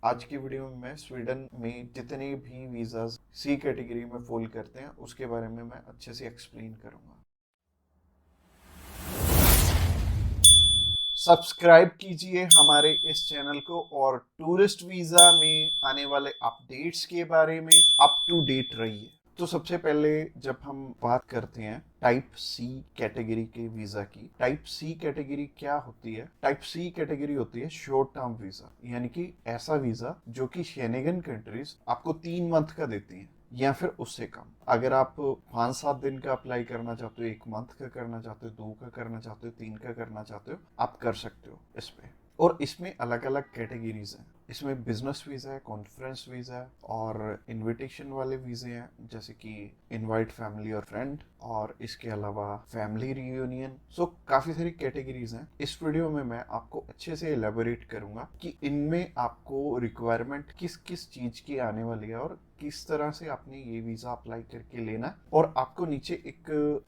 आज की वीडियो में मैं स्वीडन में जितने भी वीज़ाज सी कैटेगरी में फॉल करते हैं उसके बारे में मैं अच्छे से एक्सप्लेन करूंगा। सब्सक्राइब कीजिए हमारे इस चैनल को और टूरिस्ट वीज़ा में आने वाले अपडेट्स के बारे में अप टू डेट रहिए। तो सबसे पहले जब हम बात करते हैं टाइप सी कैटेगरी के वीजा की, टाइप सी कैटेगरी क्या होती है? टाइप सी कैटेगरी होती है शॉर्ट टर्म वीजा, यानी कि ऐसा वीजा जो कि शेनेगन कंट्रीज आपको 3 मंथ का देती हैं या फिर उससे कम। अगर आप 5-7 दिन का अप्लाई करना चाहते हो, 1 मंथ का करना चाहते हो, 2 का करना चाहते हो, 3 का करना चाहते हो, आप कर सकते हो इस पे। और इसमें अलग अलग कैटेगरीज हैं। इसमें बिजनेस वीजा है, कॉन्फ्रेंस वीजा है और इनविटेशन वाले वीजे हैं, जैसे कि इनवाइट फैमिली और फ्रेंड, और इसके अलावा फैमिली रियूनियन। सो काफी सारी कैटेगरीज हैं। इस वीडियो में मैं आपको अच्छे से एलेबोरेट करूंगा कि इनमें आपको रिक्वायरमेंट किस किस चीज की आने वाली है और किस तरह से आपने ये वीजा अप्लाई करके लेना। और आपको नीचे एक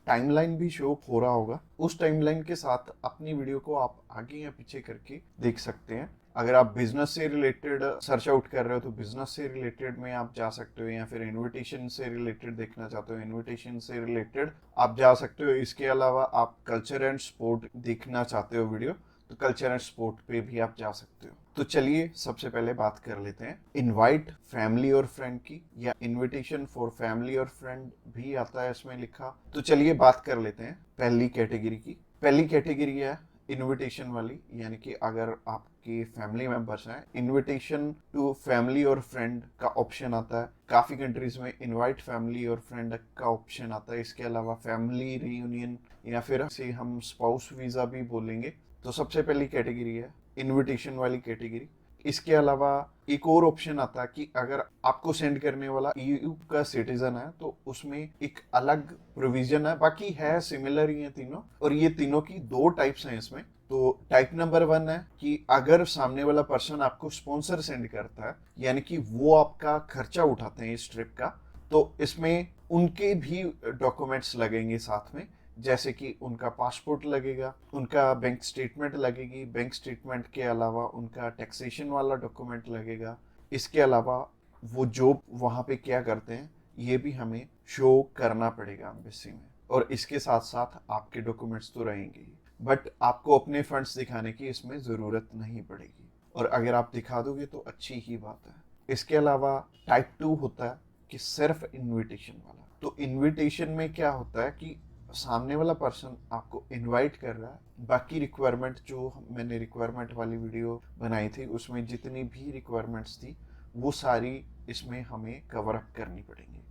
टाइमलाइन भी शो हो रहा होगा, उस टाइमलाइन के साथ अपनी वीडियो को आप आगे या पीछे करके देख सकते हैं। अगर आप बिजनेस से रिलेटेड सर्च आउट कर रहे हो तो बिजनेस से रिलेटेड में आप जा सकते हो, या फिर इनविटेशन से रिलेटेड देखना चाहते हो इनविटेशन से रिलेटेड आप जा सकते हो। इसके अलावा आप कल्चर एंड स्पोर्ट देखना चाहते हो वीडियो, तो कल्चर एंड स्पोर्ट पे भी आप जा सकते हो। तो चलिए सबसे पहले बात कर लेते हैं इनवाइट फैमिली और फ्रेंड की, या इनविटेशन फॉर फैमिली और फ्रेंड भी आता है इसमें लिखा। तो चलिए बात कर लेते हैं पहली कैटेगरी की। पहली कैटेगरी है इनविटेशन वाली, यानी कि अगर आपके फैमिली मेंबर्स हैं, इनविटेशन टू फैमिली और फ्रेंड का ऑप्शन आता है। काफी कंट्रीज में इनवाइट फैमिली और फ्रेंड का ऑप्शन आता है। इसके अलावा फैमिली रियूनियन, या फिर से हम स्पाउस वीजा भी बोलेंगे। तो सबसे पहली कैटेगरी है इनविटेशन वाली कैटेगरी। इसके अलावा एक और ऑप्शन आता है कि अगर आपको सेंड करने वाला ईयू का सिटीजन है तो उसमें एक अलग प्रोविजन है, बाकी है सिमिलर ही है तीनों। और ये तीनों की 2 टाइप्स हैं इसमें। तो टाइप नंबर 1 है कि अगर सामने वाला पर्सन आपको स्पॉन्सर सेंड करता है, यानी कि वो आपका खर्चा उठाते हैं इस ट्रिप का, तो इसमें उनके भी डॉक्यूमेंट्स लगेंगे साथ में, जैसे कि उनका पासपोर्ट लगेगा, उनका बैंक स्टेटमेंट लगेगी, बैंक स्टेटमेंट के अलावा उनका टैक्सेशन वाला डॉक्यूमेंट लगेगा। इसके अलावा वो जॉब वहाँ पे क्या करते हैं ये भी हमें शो करना पड़ेगा एम्बेसी में। और इसके साथ साथ आपके डॉक्यूमेंट्स तो रहेंगे ही, बट आपको अपने फंड्स दिखाने की इसमें ज़रूरत नहीं पड़ेगी, और अगर आप दिखा दोगे तो अच्छी ही बात है। इसके अलावा टाइप 2 होता है कि सिर्फ इनविटेशन वाला। तो इनविटेशन में क्या होता है कि सामने वाला पर्सन आपको इनवाइट कर रहा है, बाकी रिक्वायरमेंट जो मैंने रिक्वायरमेंट वाली वीडियो बनाई थी उसमें जितनी भी रिक्वायरमेंट्स थी वो सारी इसमें हमें कवर अप करनी पड़ेंगी।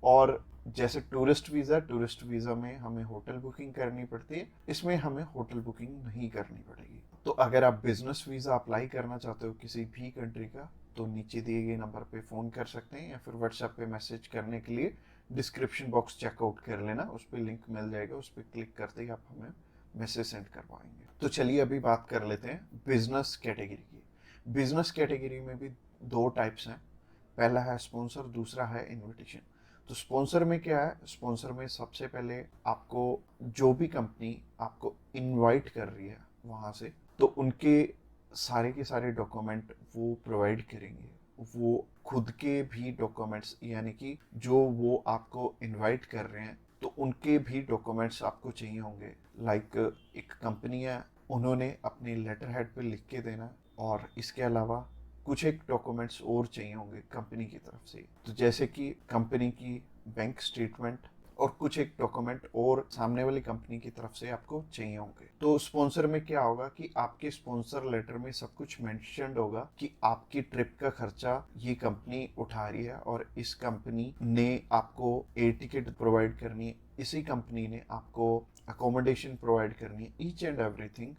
और जैसे टूरिस्ट वीज़ा में हमें होटल बुकिंग करनी पड़ती है, इसमें हमें होटल बुकिंग नहीं करनी पड़ेगी। तो अगर आप बिजनेस वीज़ा अप्लाई करना चाहते हो किसी भी कंट्री का, तो नीचे दिए गए नंबर पे फ़ोन कर सकते हैं, या फिर व्हाट्सएप पे मैसेज करने के लिए डिस्क्रिप्शन बॉक्स चेकआउट कर लेना, उस पर लिंक मिल जाएगा, उस पर क्लिक करते ही आप हमें मैसेज सेंड कर पाएंगे। तो चलिए अभी बात कर लेते हैं बिजनेस कैटेगरी की। बिजनेस कैटेगरी में भी 2 टाइप्स हैं। पहला है स्पॉन्सर, दूसरा है इनविटेशन। तो स्पॉन्सर में क्या है? स्पॉन्सर में सबसे पहले आपको जो भी कंपनी आपको इनवाइट कर रही है वहाँ से, तो उनके सारे के सारे डॉक्यूमेंट वो प्रोवाइड करेंगे। वो खुद के भी डॉक्यूमेंट्स, यानी कि जो वो आपको इनवाइट कर रहे हैं तो उनके भी डॉक्यूमेंट्स आपको चाहिए होंगे। लाइक एक कंपनी है, उन्होंने अपने लेटर हेड पे लिख के देना, और इसके अलावा कुछ एक डॉक्यूमेंट्स और चाहिए होंगे कंपनी की तरफ से। तो जैसे कि कंपनी की बैंक स्टेटमेंट और कुछ एक डॉक्यूमेंट और सामने वाली कंपनी की तरफ से आपको चाहिए होंगे। तो स्पॉन्सर में क्या होगा कि आपके स्पॉन्सर लेटर में सब कुछ मेंशन्ड होगा कि आपकी ट्रिप का खर्चा ये कंपनी उठा रही है, और इस कंपनी ने आपको एयर टिकट प्रोवाइड करनी है, इसी कंपनी ने आपको अकोमोडेशन प्रोवाइड करनी है, ईच एंड एवरीथिंग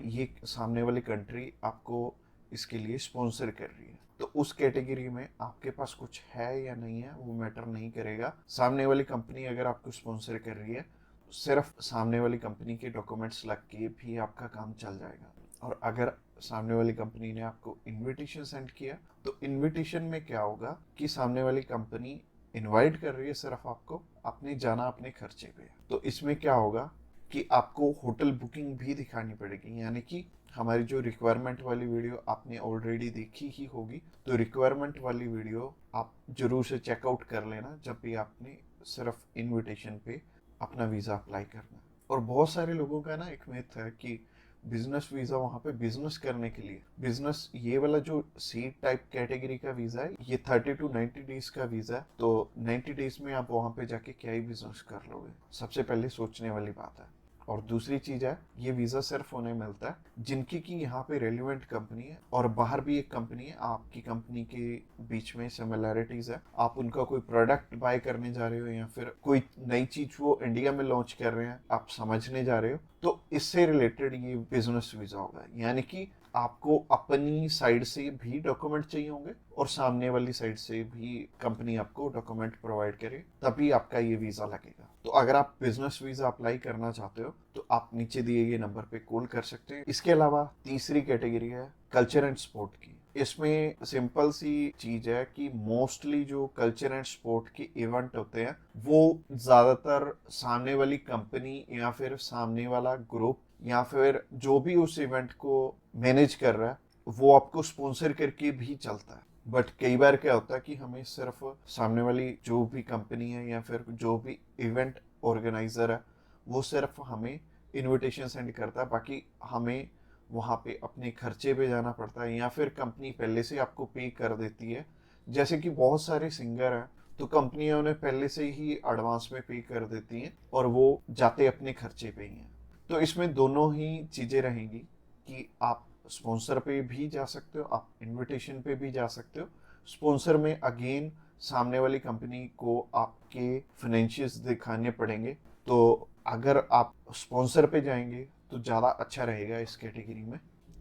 ये सामने वाली कंट्री आपको इसके लिए स्पॉन्सर कर रही है। तो उस कैटेगरी में आपके पास कुछ है या नहीं है वो मैटर नहीं करेगा। सामने वाली कंपनी अगर आपको स्पॉन्सर कर रही है, सिर्फ सामने वाली कंपनी के डॉक्यूमेंट्स लग के भी आपका काम चल जाएगा। और अगर सामने वाली कंपनी ने आपको इनविटेशन सेंड किया, तो इनविटेशन में क्या होगा कि सामने वाली कंपनी इनवाइट कर रही है सिर्फ आपको, आपने जाना अपने खर्चे पे। तो इसमें क्या होगा कि आपको होटल बुकिंग भी दिखानी पड़ेगी, यानी कि हमारी जो रिक्वायरमेंट वाली वीडियो आपने ऑलरेडी देखी ही होगी, तो रिक्वायरमेंट वाली वीडियो आप जरूर से चेकआउट कर लेना जब भी आपने सिर्फ इनविटेशन पे अपना वीज़ा अप्लाई करना। और बहुत सारे लोगों का ना एक मिथ है कि बिजनेस वीज़ा वहाँ पे बिजनेस करने के लिए, बिजनेस ये वाला जो सी टाइप कैटेगरी का वीज़ा है ये 30 to 90 डेज का वीज़ा है, तो 90 डेज में आप वहाँ पे जाके क्या ही बिजनेस कर लोगे, सबसे पहले सोचने वाली बात है। और दूसरी चीज है, ये वीजा सिर्फ उन्हें मिलता है जिनकी की यहाँ पे रेलिवेंट कंपनी है और बाहर भी एक कंपनी है, आपकी कंपनी के बीच में सिमिलैरिटीज है, आप उनका कोई प्रोडक्ट बाय करने जा रहे हो या फिर कोई नई चीज वो इंडिया में लॉन्च कर रहे हैं आप समझने जा रहे हो, तो इससे रिलेटेड ये बिजनेस वीजा होगा। यानी कि आपको अपनी साइड से भी डॉक्यूमेंट चाहिए होंगे और सामने वाली साइड से भी कंपनी आपको डॉक्यूमेंट प्रोवाइड करे, तभी आपका ये वीजा लगेगा। तो अगर आप बिजनेस वीजा अप्लाई करना चाहते हो तो आप नीचे दिए गए नंबर पे कॉल कर सकते हैं। इसके अलावा तीसरी कैटेगरी है कल्चर एंड स्पोर्ट की। इसमें सिंपल सी चीज है कि मोस्टली जो कल्चर एंड स्पोर्ट के इवेंट होते हैं वो ज्यादातर सामने वाली कंपनी या फिर सामने वाला ग्रुप या फिर जो भी उस इवेंट को मैनेज कर रहा है वो आपको स्पॉन्सर करके भी चलता है। बट कई बार क्या होता है कि हमें सिर्फ सामने वाली जो भी कंपनी है या फिर जो भी इवेंट ऑर्गेनाइजर है वो सिर्फ हमें इनविटेशन सेंड करता है, बाकी हमें वहाँ पे अपने खर्चे पे जाना पड़ता है या फिर कंपनी पहले से आपको पे कर देती है। जैसे कि बहुत सारे सिंगर हैं तो कंपनियां उन्हें पहले से ही एडवांस में पे कर देती हैं और वो जाते अपने खर्चे पे ही हैं। तो इसमें दोनों ही चीज़ें रहेंगी कि आप स्पॉन्सर पे भी जा सकते हो, आप इनविटेशन पे भी जा सकते हो। स्पॉन्सर में अगेन सामने वाली कंपनी को आपके फाइनेंशियल्स दिखाने पड़ेंगे, तो अगर आप स्पॉन्सर पे जाएंगे तो ज़्यादा अच्छा रहेगा इस कैटेगरी में।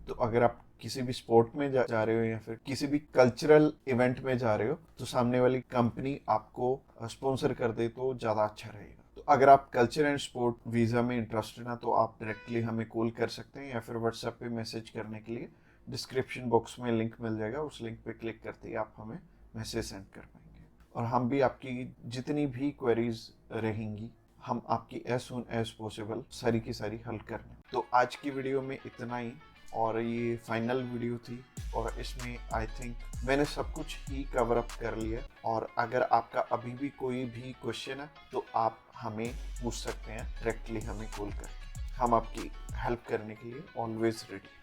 तो अगर आप किसी भी स्पोर्ट में जा रहे हो या फिर किसी भी कल्चरल इवेंट में जा रहे हो तो सामने वाली कंपनी आपको स्पॉन्सर कर दे तो ज़्यादा अच्छा रहेगा। तो अगर आप कल्चर एंड स्पोर्ट वीज़ा में इंटरेस्टेड हैं तो आप डायरेक्टली हमें कॉल कर सकते हैं या फिर व्हाट्सएप पे मैसेज करने के लिए डिस्क्रिप्शन बॉक्स में लिंक मिल जाएगा, उस लिंक पे क्लिक करते ही आप हमें मैसेज सेंड कर पाएंगे और हम भी आपकी जितनी भी क्वेरीज रहेंगी हम आपकी एज सुन एज पॉसिबल सारी की सारी हल कर लें। तो आज की वीडियो में इतना ही और ये फाइनल वीडियो थी और इसमें आई थिंक मैंने सब कुछ ही कवर अप कर लिया। और अगर आपका अभी भी कोई भी क्वेश्चन है तो आप हमें पूछ सकते हैं डायरेक्टली हमें कॉल करके, हम आपकी हेल्प करने के लिए ऑलवेज रेडी।